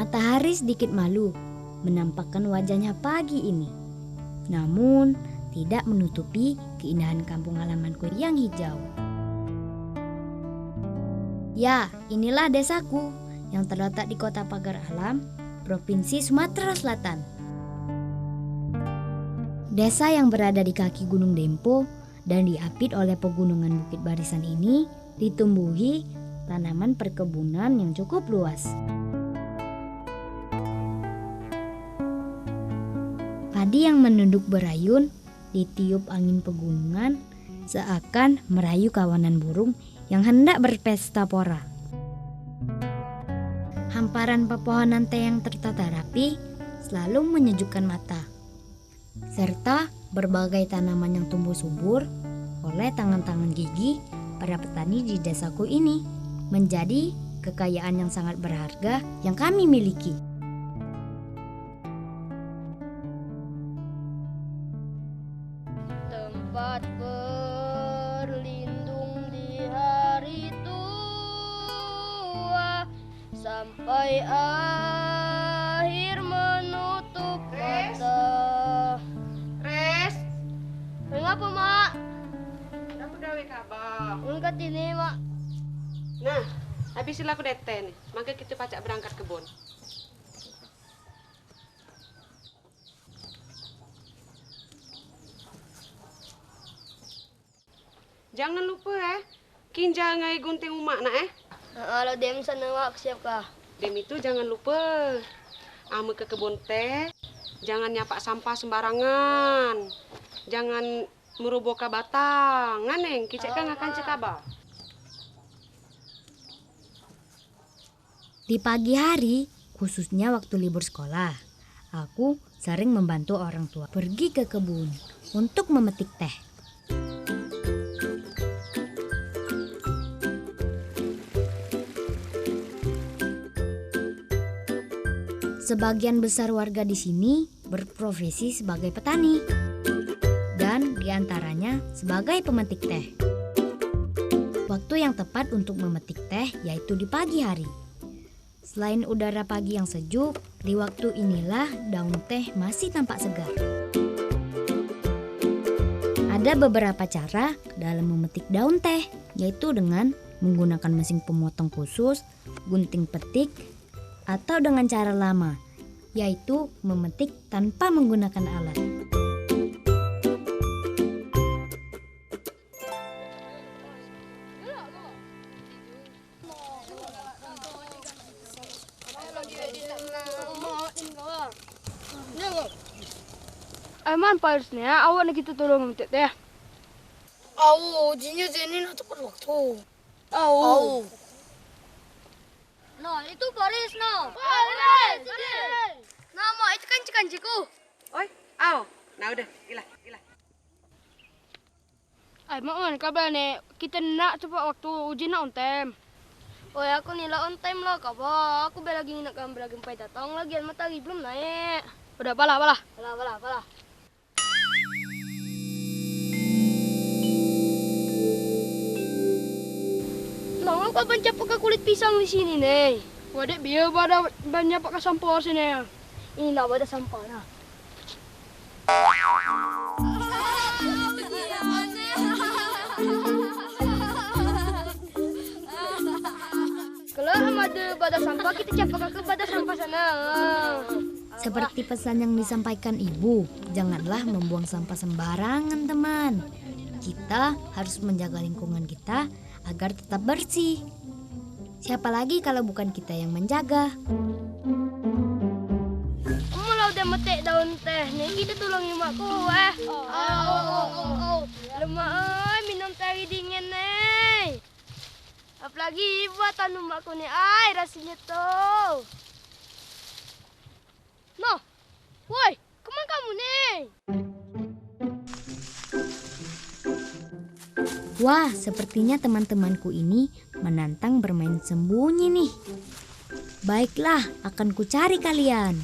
Matahari sedikit malu menampakkan wajahnya pagi ini. Namun, tidak menutupi keindahan kampung halamanku yang hijau. Ya, inilah desaku yang terletak di Kota Pagar Alam, Provinsi Sumatera Selatan. Desa yang berada di kaki Gunung Dempo dan diapit oleh pegunungan Bukit Barisan ini ditumbuhi tanaman perkebunan yang cukup luas. Padi yang menunduk berayun ditiup angin pegunungan seakan merayu kawanan burung yang hendak berpesta pora. Hamparan pepohonan teh yang tertata rapi selalu menyejukkan mata, serta berbagai tanaman yang tumbuh subur oleh tangan-tangan gigih para petani di desaku ini menjadi kekayaan yang sangat berharga yang kami miliki. Tempat berlindung di hari tua sampai akhir menutup mata. Res, Mengapa, Mak? aku dawe kabar. Mengkat ini, Mak. Nah, habisilah aku dete nih. Maka kita pacak berangkat kebun. Jangan lupa kinja ngai gunting umak nak Kalau dem sana, Mak, siap kah? Dem itu jangan lupa. Ame ke kebun teh. Jangan nyapak sampah sembarangan. Jangan meruboka batang. Nganeng, kicek kan akan cekaba. Di pagi hari, khususnya waktu libur sekolah, aku sering membantu orang tua pergi ke kebun untuk memetik teh. Sebagian besar warga di sini berprofesi sebagai petani dan diantaranya sebagai pemetik teh. Waktu yang tepat untuk memetik teh yaitu di pagi hari. Selain udara pagi yang sejuk, di waktu inilah daun teh masih tampak segar. Ada beberapa cara dalam memetik daun teh, yaitu dengan menggunakan mesin pemotong khusus, gunting petik, atau dengan cara lama, yaitu memetik tanpa menggunakan alat. Aman pausnya, awak nak kita tolong memetik teh. Jinya ini nak tepat waktu. No, itu Paris, no. Paris. Nama itu kan ciku. Oi, nah udah, gila. Ay, mak kabar nih, kita nak cepat waktu uji nak on time. Oh ya, aku nila on time lah, kabar. Aku lagi nak gambar gempai datang lagi, matahari belum naik. Udah, pala. Nong, aku banyak pakai kulit pisang di sini nih. Wadik biar pada banyak pakai sampah sini. Inilah pada sampah nah. Kalau ada pada sampah kita capak ke pada sampah sana. Seperti pesan yang disampaikan ibu, janganlah membuang sampah sembarangan, teman. Kita harus menjaga lingkungan kita agar tetap bersih. Siapa lagi kalau bukan kita yang menjaga? Kamu lah udah metik daun teh nih, kita tolongin makku Lemah minum teh dingin nih. Apalagi buatan makku nih, rasanya tuh. No, woi, kemana kamu nih? Wah, sepertinya teman-temanku ini menantang bermain sembunyi nih. Baiklah, akan kucari kalian.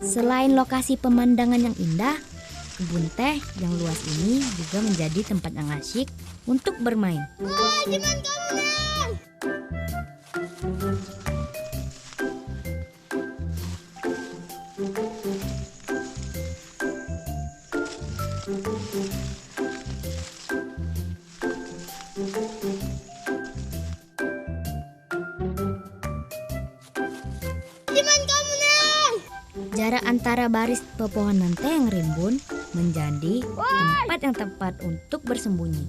Selain lokasi pemandangan yang indah, Kebun teh yang luas ini juga menjadi tempat yang asyik untuk bermain. Jarak antara baris pepohonan teh yang rimbun menjadi tempat yang tepat untuk bersembunyi.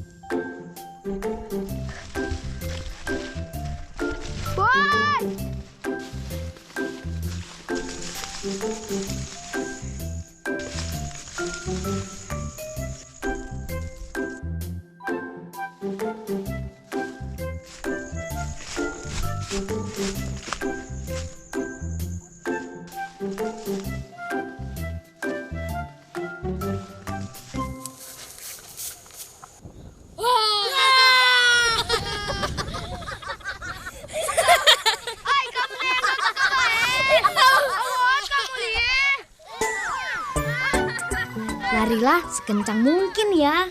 Larilah sekencang mungkin ya.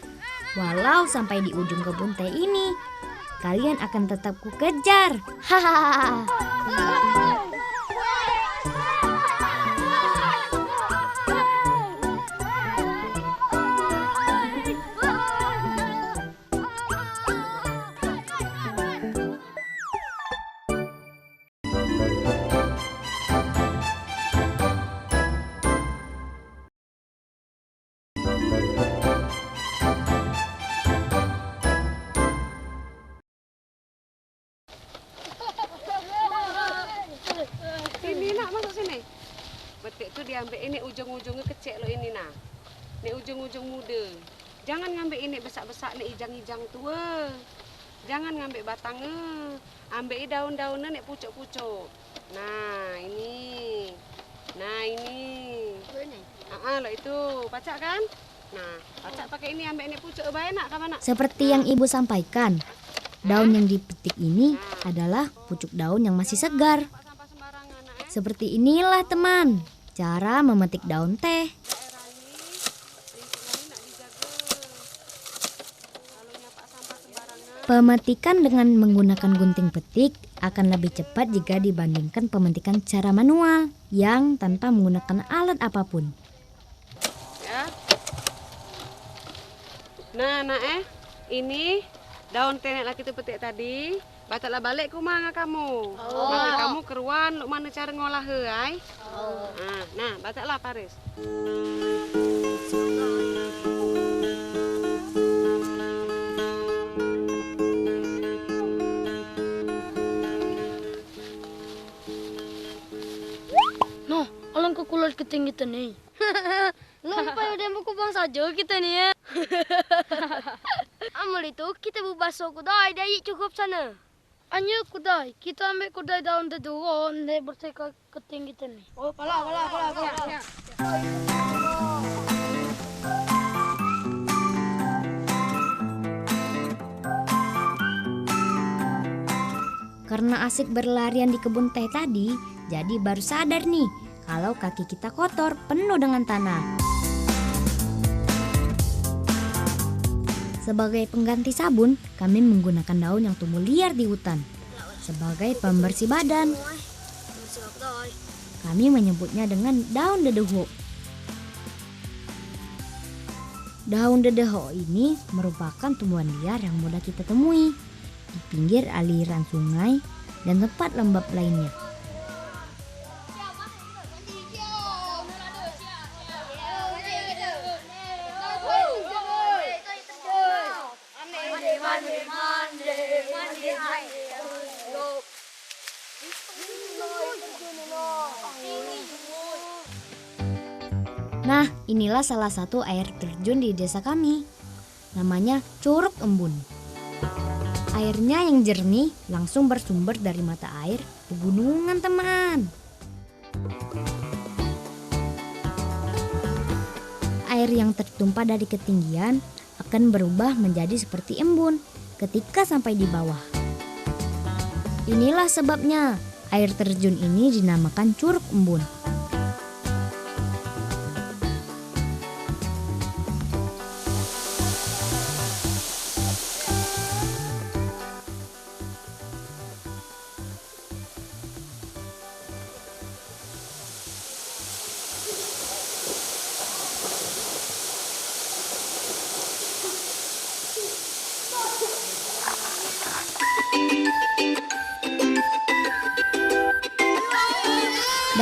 Walau sampai di ujung kebun teh ini, kalian akan tetap kukejar. Hahaha. Sini nak, masuk sini. Betik tuh diambil ini ujung-ujungnya kecil lo ini nah. Ini ujung-ujung muda. Jangan ngambil ini besar-besar nih ijang-ijang tua. Jangan ngambil batangnya. Ambil daun-daunnya nih pucuk-pucuk. Nah ini. Nah ini. Lo itu pacak kan? Nah pacak pakai ini ambil ini pucuk baik nak kapan nak? Seperti yang ibu sampaikan, daun yang dipetik ini adalah pucuk daun yang masih segar. Seperti inilah teman, cara memetik daun teh. Pemetikan dengan menggunakan gunting petik akan lebih cepat jika dibandingkan pemetikan secara manual yang tanpa menggunakan alat apapun. Ya. Nah, ini daun teh laki itu petik tadi. Bataklah balik ke mana kamu. Maka kamu keruan, lu mana cara ngolah ai? Nah, bataklah Paris. Noh, alang kekulat keting kita nih. Ngompai udah mau kubang saja kita nih ya. Amal itu kita bubaso kudai, dah cukup sana. Anyo kudai, kita ambil kudai daun deduo, ne bersih keting kita nih. Oh, pala. Karena asik berlarian di kebun teh tadi, jadi baru sadar nih kalau kaki kita kotor penuh dengan tanah. Sebagai pengganti sabun, kami menggunakan daun yang tumbuh liar di hutan sebagai pembersih badan. Kami menyebutnya dengan daun dedeho. Daun dedeho ini merupakan tumbuhan liar yang mudah kita temui di pinggir aliran sungai dan tempat lembab lainnya. Nah, inilah salah satu air terjun di desa kami. Namanya Curug Embun. Airnya yang jernih langsung bersumber dari mata air pegunungan, teman. Air yang tertumpah dari ketinggian akan berubah menjadi seperti embun ketika sampai di bawah. Inilah sebabnya air terjun ini dinamakan Curug Embun.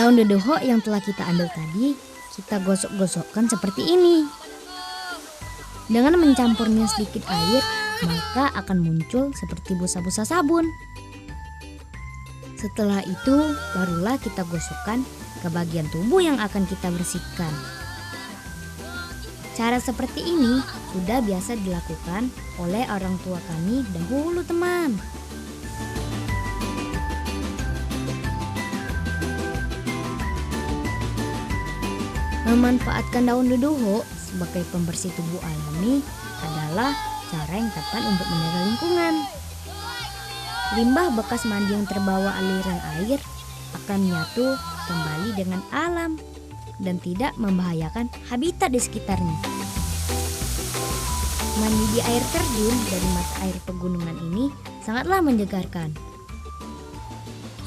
Daun dedoho yang telah kita ambil tadi, kita gosok-gosokkan seperti ini. Dengan mencampurnya sedikit air, maka akan muncul seperti busa-busa sabun. Setelah itu, barulah kita gosokkan ke bagian tubuh yang akan kita bersihkan. Cara seperti ini sudah biasa dilakukan oleh orang tua kami dahulu, teman. Memanfaatkan daun dedoho sebagai pembersih tubuh alami adalah cara yang tepat untuk menjaga lingkungan. Limbah bekas mandi yang terbawa aliran air akan menyatu kembali dengan alam dan tidak membahayakan habitat di sekitarnya. Mandi di air terjun dari mata air pegunungan ini sangatlah menyegarkan.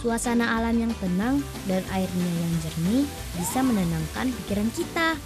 Suasana alam yang tenang dan airnya yang jernih bisa menenangkan pikiran kita.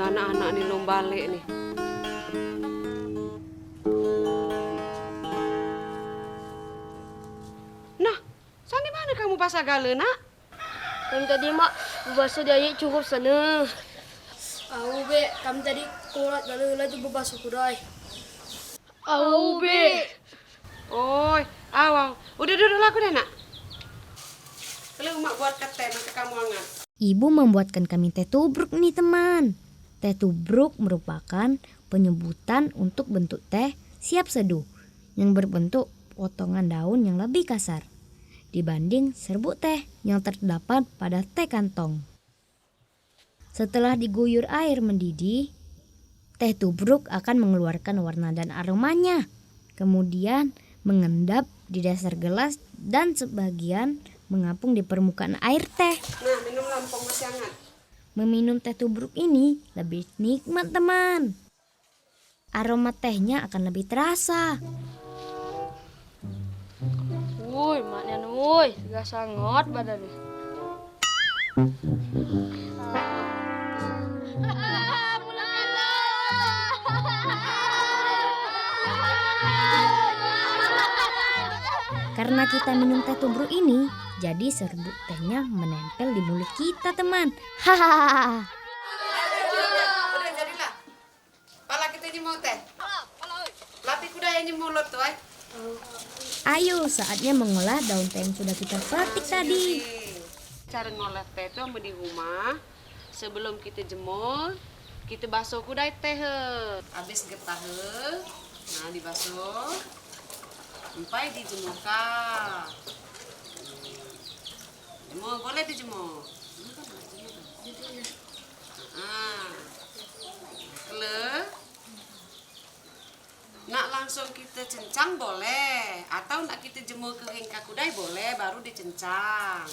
Anak-anak nih belum balik nih. Nah, Sani mana kamu pas segala nak? Kami tadi mak berbahasa dia cukup sana. Be, kami tadi kolat galau tu berbahasa kudai. Be. Oi, awang. Udah duduk aku deh nak. Kalau mak buat teh nanti kamu hangat. Ibu membuatkan kami teh tubruk nih, teman. Teh tubruk merupakan penyebutan untuk bentuk teh siap seduh yang berbentuk potongan daun yang lebih kasar dibanding serbuk teh yang terdapat pada teh kantong. Setelah diguyur air mendidih, teh tubruk akan mengeluarkan warna dan aromanya, kemudian mengendap di dasar gelas dan sebagian mengapung di permukaan air teh. Nah, minum lampung masih hangat. Meminum teh tubruk ini lebih nikmat, teman. Aroma tehnya akan lebih terasa. Woi, maknya woi, gak sangat badannya. Karena kita minum teh tubruk ini, jadi serbuk tehnya menempel di mulut kita, teman. Hahaha. Udah jadilah. Pala kita nyemau teh. Lapi kuda yang mulut tuh, ay. Ayo, saatnya mengolah daun teh yang sudah kita petik tadi. Cara ngolah teh itu di rumah. Sebelum kita jemur, kita basuh kudai teh. Habis getah, nah dibasuh. Sampai dijemurkan. Jemur, boleh dijemur. Nak langsung kita cencang boleh, atau nak kita jemur kering ke kudai boleh, baru dicencang.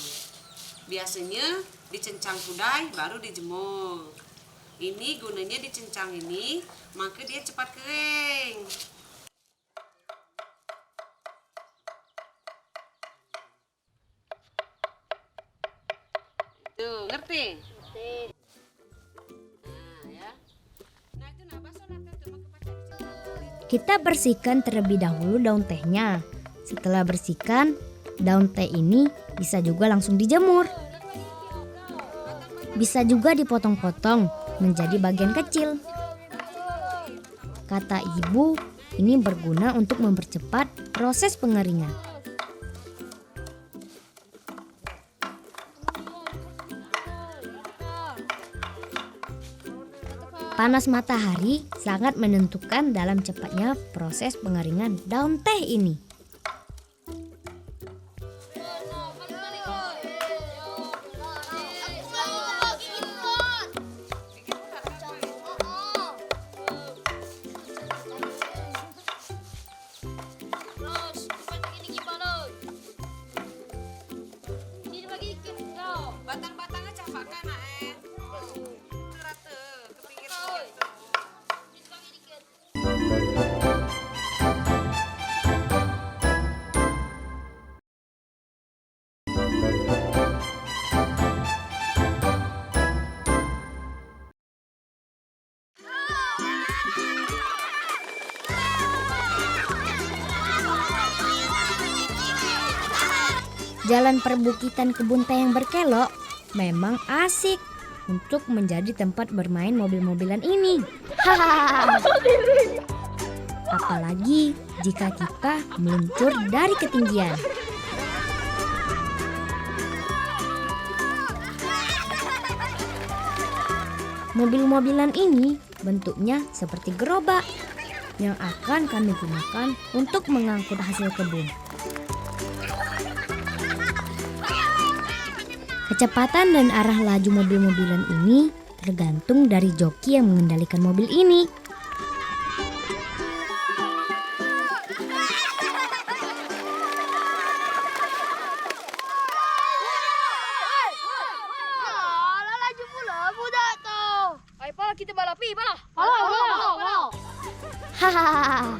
Biasanya dicencang kudai baru dijemur. Ini gunanya dicencang ini, maka dia cepat kering. Tuh, ngerti? Ngerti. Nah, ya. Nah, itu nah basuh teh tuh maka pakai dicencang. Kita bersihkan terlebih dahulu daun tehnya. Setelah bersihkan, daun teh ini bisa juga langsung dijemur. Bisa juga dipotong-potong menjadi bagian kecil. Kata ibu, ini berguna untuk mempercepat proses pengeringan. Panas matahari sangat menentukan dalam cepatnya proses pengeringan daun teh ini. Jalan perbukitan kebun teh yang berkelok memang asik untuk menjadi tempat bermain mobil-mobilan ini. Hahaha. Apalagi jika kita meluncur dari ketinggian. Mobil-mobilan ini bentuknya seperti gerobak yang akan kami gunakan untuk mengangkut hasil kebun. Kecepatan dan arah laju mobil-mobilan ini tergantung dari joki yang mengendalikan mobil ini. Laju pula budak tu. Ay, pala kita balapi, pala. Pala. Hahaha.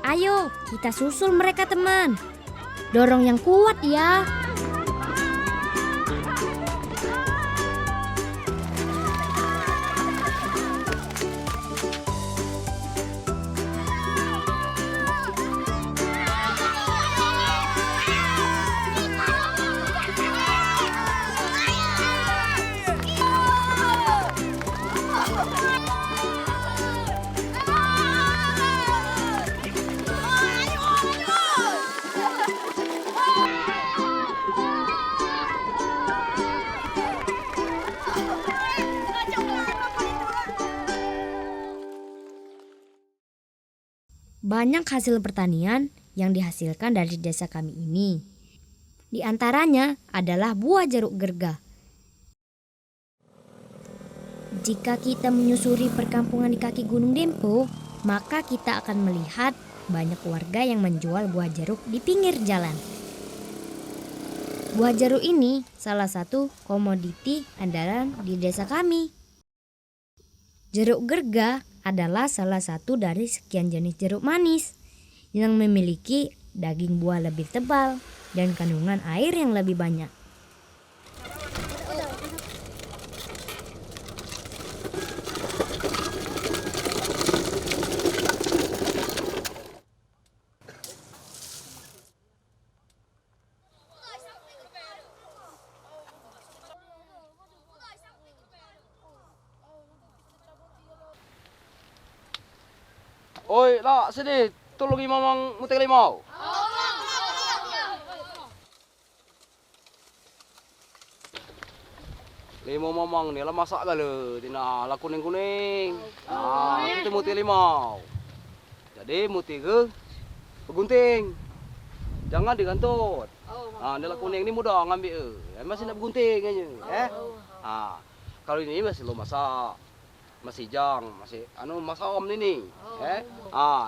Ayo, kita susul mereka teman. Dorong yang kuat ya. Banyak hasil pertanian yang dihasilkan dari desa kami ini. Di antaranya adalah buah jeruk gerga. Jika kita menyusuri perkampungan di kaki Gunung Dempo, maka kita akan melihat banyak warga yang menjual buah jeruk di pinggir jalan. Buah jeruk ini salah satu komoditi andalan di desa kami. Jeruk gerga adalah salah satu dari sekian jenis jeruk manis yang memiliki daging buah lebih tebal dan kandungan air yang lebih banyak. Oi, lah sini, tolongi mamang muting limau. Limau mamang ni lah masak gala, tina lah kuning-kuning. Kita muting limau. Jadi muting ke bergunting. Jangan digantut. Ni lah kuning ni mudah ngambil. Masih nak bergunting aja, kalau ini masih lo masak. Masih jang, masih masam ni.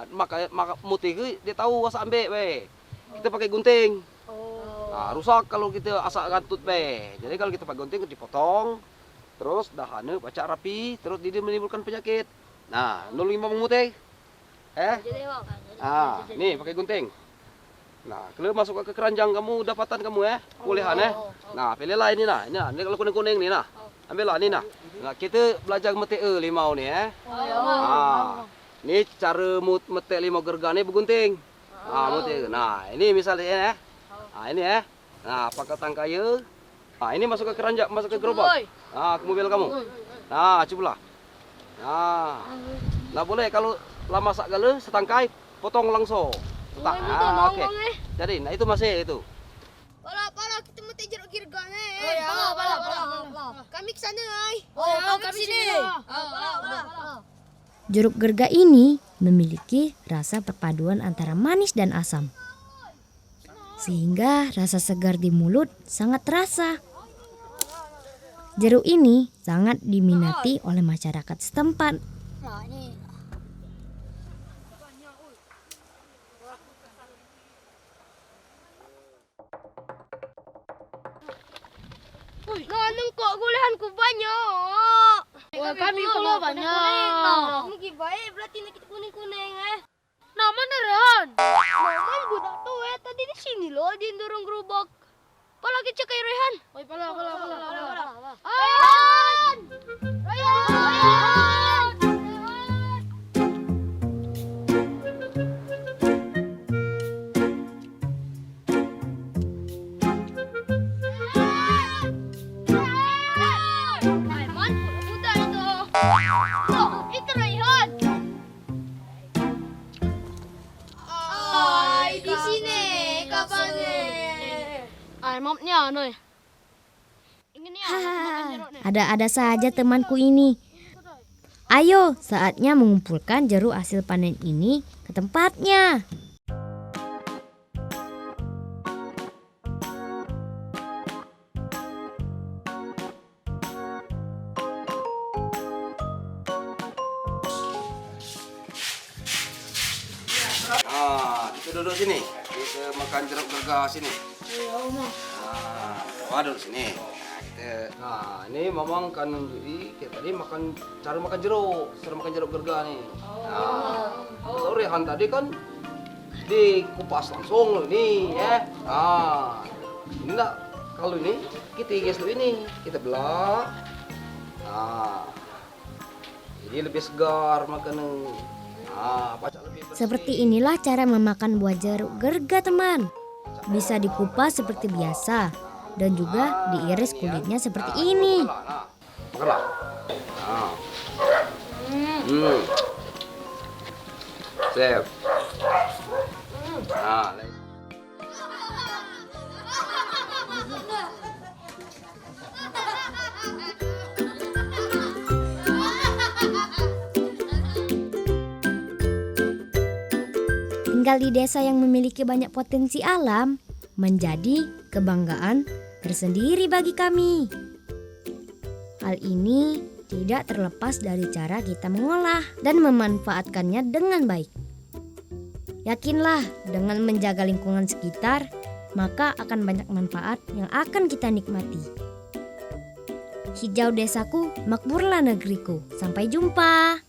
Maka muti ke dia tahu asak ambil be. Kita pakai gunting. Rusak kalau kita asak gantut be. Jadi kalau kita pakai gunting dipotong, terus dahannya pacak rapi, terus dia menimbulkan penyakit. Nulung mamang muti. Nih pakai gunting. Kalau masuk ke keranjang kamu dapatan kamu kulihan pilihlah ini Ini kalau kuning-kuning ni Ambillah ni kita belajar metik limau ni Ni cara metik limau gerga ni bergunting. Metik. Ini misalnya ini pakai tangkaya. Ini masuk ke keranjang, masuk ke gerobak. Ke mobil kamu. Cobalah. Boleh kalau lama sak gala setangkai potong langsung. Okey. Jadi itu masih itu. Pala kita mesti jeruk gerga ni. Pala. Kami ke sana ai. Kami sini. Jeruk gerga ini memiliki rasa perpaduan antara manis dan asam. Sehingga rasa segar di mulut sangat terasa. Jeruk ini sangat diminati oleh masyarakat setempat. Kok gulihanku banyak. Kami pula banyak. Mungkin baik berarti nak kita kuning-kuning mana Rehan? Mana budak tu tadi di sini loh dia dorong gerobak. Pala kita cakap Rehan. Pala. Rehan. Itu Raihan. Di sini kapannya? Maafnya, Noy. Ada-ada saja temanku ini. Ayo, saatnya mengumpulkan jeruk hasil panen ini ke tempatnya. Nah, kita duduk sini. Kita makan jeruk gerga sini. Nah, waduh sini. Nah, ini Mamang kan nunjuki kita tadi cara makan jeruk, cara makan jeruk gerga nih. Nah, kalau Rehan tadi kan dikupas langsung loh ini ya. Nah, ini enggak, kalau ini kita iris dulu ini, kita belah. Nah, jadi lebih segar makanan. Nah, pacak lebih bersih. Seperti inilah cara memakan buah jeruk gerga, teman. Bisa dikupas seperti biasa dan juga diiris kulitnya seperti ini. Makanlah. Nah. Sip. Nah, Tinggal di desa yang memiliki banyak potensi alam menjadi kebanggaan tersendiri bagi kami. Hal ini tidak terlepas dari cara kita mengolah dan memanfaatkannya dengan baik. Yakinlah, dengan menjaga lingkungan sekitar, maka akan banyak manfaat yang akan kita nikmati. Hijau desaku, makmurlah negeriku. Sampai jumpa.